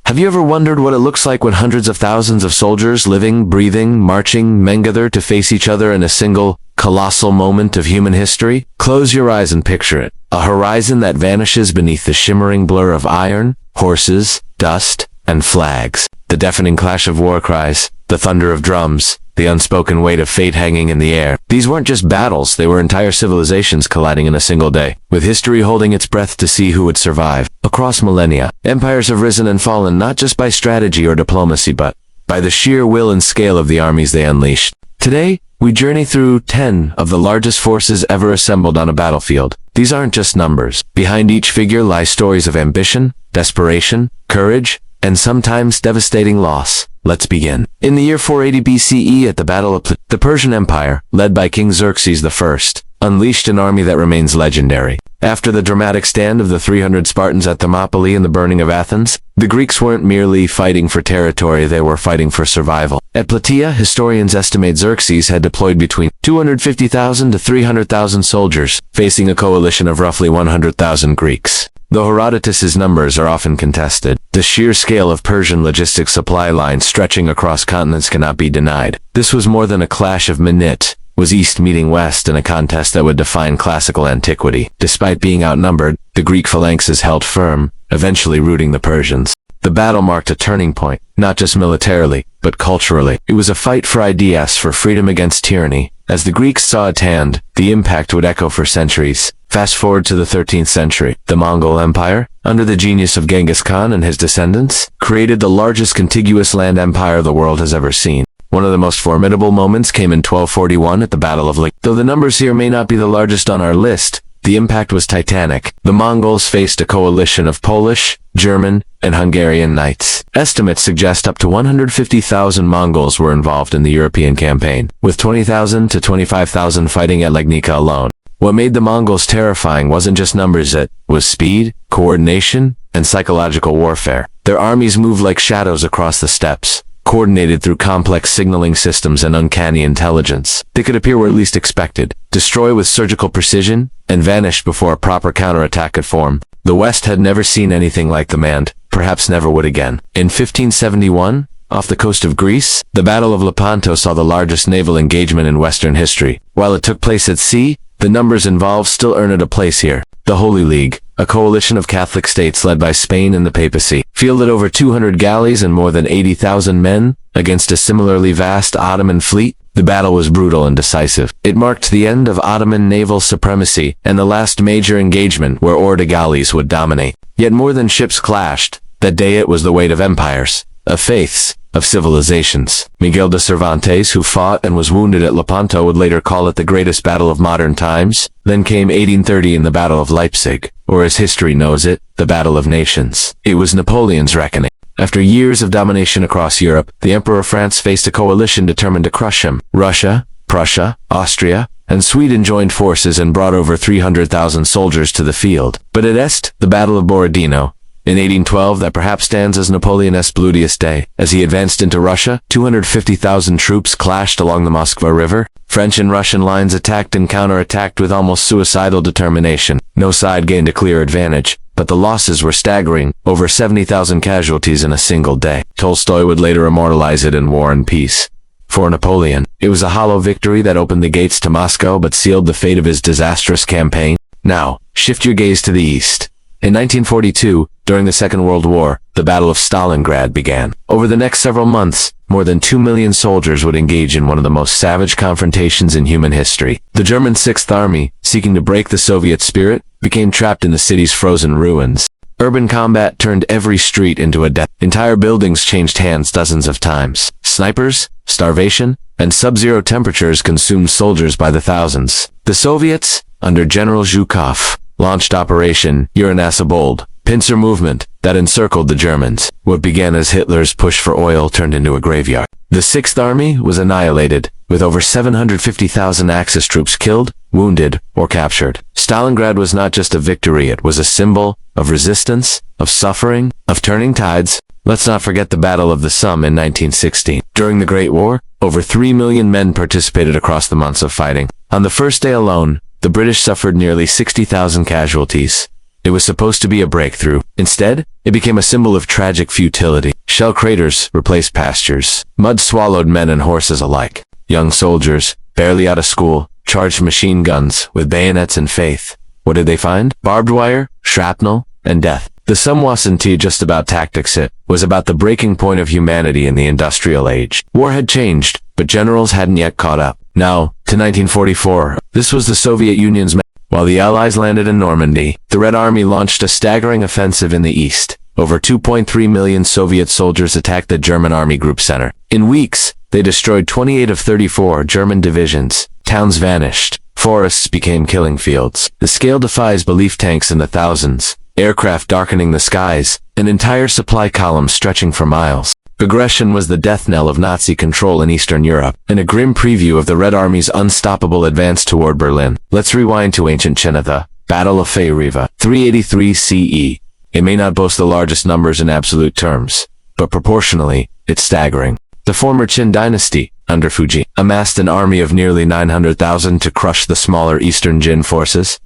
Have you ever wondered what it looks like when hundreds of thousands of soldiers, living, breathing, marching, men gather to face each other in a single, colossal moment of human history? Close your eyes and picture it. A horizon that vanishes beneath the shimmering blur of iron, horses, dust, and flags. The deafening clash of war cries, the thunder of drums, the unspoken weight of fate hanging in the air. These weren't just battles, they were entire civilizations colliding in a single day, with history holding its breath to see who would survive. Across millennia, empires have risen and fallen not just by strategy or diplomacy, but by the sheer will and scale of the armies they unleashed. Today, we journey through 10 of the largest forces ever assembled on a battlefield. These aren't just numbers. Behind each figure lie stories of ambition, desperation, courage, and sometimes devastating loss. Let's begin. In the year 480 BCE, at the Battle of the Persian Empire, led by King Xerxes I, unleashed an army that remains legendary. After the dramatic stand of the 300 Spartans at Thermopylae and the burning of Athens, the Greeks weren't merely fighting for territory, they were fighting for survival. At Plataea, historians estimate Xerxes had deployed between 250,000 to 300,000 soldiers, facing a coalition of roughly 100,000 Greeks. Though Herodotus's numbers are often contested, the sheer scale of Persian logistics supply lines stretching across continents cannot be denied. This was more than a clash of minutes. Was East meeting West in a contest that would define classical antiquity. Despite being outnumbered, the Greek phalanxes held firm, eventually routing the Persians. The battle marked a turning point, not just militarily, but culturally. It was a fight for ideas, for freedom against tyranny. As the Greeks saw it hand, the impact would echo for centuries. Fast forward to the 13th century. The Mongol Empire, under the genius of Genghis Khan and his descendants, created the largest contiguous land empire the world has ever seen. One of the most formidable moments came in 1241 at the Battle of Though the numbers here may not be the largest on our list, the impact was titanic. The Mongols faced a coalition of Polish, German, and Hungarian knights. Estimates suggest up to 150,000 Mongols were involved in the European campaign, with 20,000 to 25,000 fighting at Legnica alone. What made the Mongols terrifying wasn't just numbers, it was speed, coordination, and psychological warfare. Their armies moved like shadows across the steppes, coordinated through complex signaling systems and uncanny intelligence. They could appear where least expected, destroy with surgical precision, and vanish before a proper counterattack could form. The West had never seen anything like them and, perhaps never would again. In 1571, off the coast of Greece, the Battle of Lepanto saw the largest naval engagement in Western history. While it took place at sea, the numbers involved still earned a place here. The Holy League, a coalition of Catholic states led by Spain and the papacy, fielded over 200 galleys and more than 80,000 men against a similarly vast Ottoman fleet. The battle was brutal and decisive. It marked the end of Ottoman naval supremacy and the last major engagement where hors de galleys would dominate. Yet more than ships clashed, that day it was the weight of empires, of faiths, of civilizations. Miguel de Cervantes, who fought and was wounded at Lepanto, would later call it the greatest battle of modern times. Then came 1830 in the Battle of Leipzig, or as history knows it, the Battle of Nations. It was Napoleon's reckoning. After years of domination across Europe, the Emperor of France faced a coalition determined to crush him. Russia, Prussia, Austria, and Sweden joined forces and brought over 300,000 soldiers to the field. But at Est, the Battle of Borodino, in 1812, that perhaps stands as Napoleon's bloodiest day. As he advanced into Russia, 250,000 troops clashed along the Moskva River. French and Russian lines attacked and counterattacked with almost suicidal determination. No side gained a clear advantage, but the losses were staggering, over 70,000 casualties in a single day. Tolstoy would later immortalize it in War and Peace. For Napoleon, it was a hollow victory that opened the gates to Moscow but sealed the fate of his disastrous campaign. Now, shift your gaze to the east. In 1942, during the Second World War, the Battle of Stalingrad began. Over the next several months, more than 2 million soldiers would engage in one of the most savage confrontations in human history. The German Sixth Army, seeking to break the Soviet spirit, became trapped in the city's frozen ruins. Urban combat turned every street into a death. Entire buildings changed hands dozens of times. Snipers, starvation, and sub-zero temperatures consumed soldiers by the thousands. The Soviets, under General Zhukov, launched Operation Uranus-a-Bold, pincer movement that encircled the Germans. What began as Hitler's push for oil turned into a graveyard. The Sixth Army was annihilated, with over 750,000 Axis troops killed, wounded, or captured. Stalingrad was not just a victory, it was a symbol of resistance, of suffering, of turning tides. Let's not forget the Battle of the Somme in 1916. During the Great War, over 3 million men participated across the months of fighting. On the first day alone, the British suffered nearly 60,000 casualties. It was supposed to be a breakthrough. Instead, it became a symbol of tragic futility. Shell craters replaced pastures. Mud swallowed men and horses alike. Young soldiers, barely out of school, charged machine guns with bayonets and faith. What did they find? Barbed wire, shrapnel, and death. The sum wasn't just about tactics, it was about the breaking point of humanity in the industrial age. War had changed, but generals hadn't yet caught up. Now, to 1944, this was the Soviet Union's. While the Allies landed in Normandy, the Red Army launched a staggering offensive in the east. Over 2.3 million Soviet soldiers attacked the German Army Group Center. In weeks, they destroyed 28 of 34 German divisions. Towns vanished. Forests became killing fields. The scale defies belief. Tanks in the thousands, aircraft darkening the skies, an entire supply column stretching for miles. Aggression was the death knell of Nazi control in Eastern Europe, and a grim preview of the Red Army's unstoppable advance toward Berlin. Let's rewind to ancient China. The Battle of Fei-Riva, 383 CE. It may not boast the largest numbers in absolute terms, but proportionally, it's staggering. The former Qin dynasty, under Fuji, amassed an army of nearly 900,000 to crush the smaller Eastern Jin forces.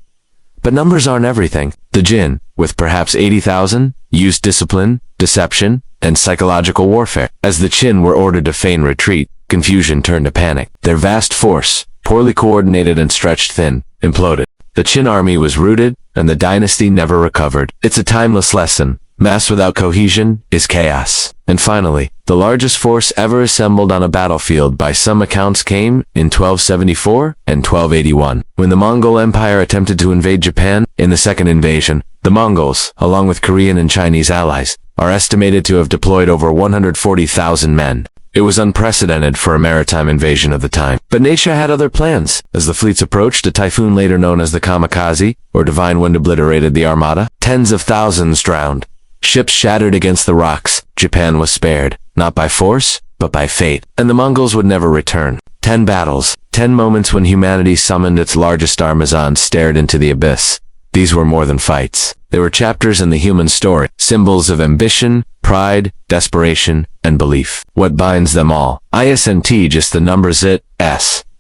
But numbers aren't everything. The Jin, with perhaps 80,000, used discipline, deception, and psychological warfare. As the Qin were ordered to feign retreat, confusion turned to panic. Their vast force, poorly coordinated and stretched thin, imploded. The Qin army was routed, and the dynasty never recovered. It's a timeless lesson. Mass without cohesion is chaos. And finally, the largest force ever assembled on a battlefield by some accounts came in 1274 and 1281, when the Mongol Empire attempted to invade Japan. In the second invasion, the Mongols, along with Korean and Chinese allies, are estimated to have deployed over 140,000 men. It was unprecedented for a maritime invasion of the time. But nature had other plans. As the fleets approached, a typhoon later known as the Kamikaze, or Divine Wind, obliterated the armada. Tens of thousands drowned. Ships shattered against the rocks. Japan was spared, not by force, but by fate. And the Mongols would never return. 10 battles, 10 moments when humanity summoned its largest armazon, stared into the abyss. These were more than fights. They were chapters in the human story, symbols of ambition, pride, desperation, and belief. What binds them all? ISNT, just the numbers. The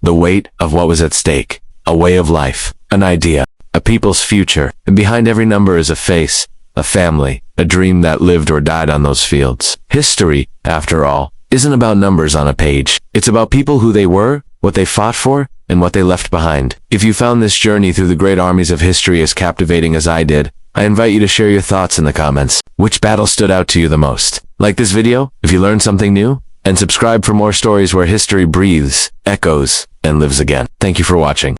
weight of what was at stake. A way of life, an idea, a people's future. And behind every number is a face, a family, a dream that lived or died on those fields. History, after all, isn't about numbers on a page. It's about people, who they were, what they fought for, and what they left behind. If you found this journey through the great armies of history as captivating as I did, I invite you to share your thoughts in the comments. Which battle stood out to you the most? Like this video if you learned something new, and subscribe for more stories where history breathes, echoes, and lives again. Thank you for watching.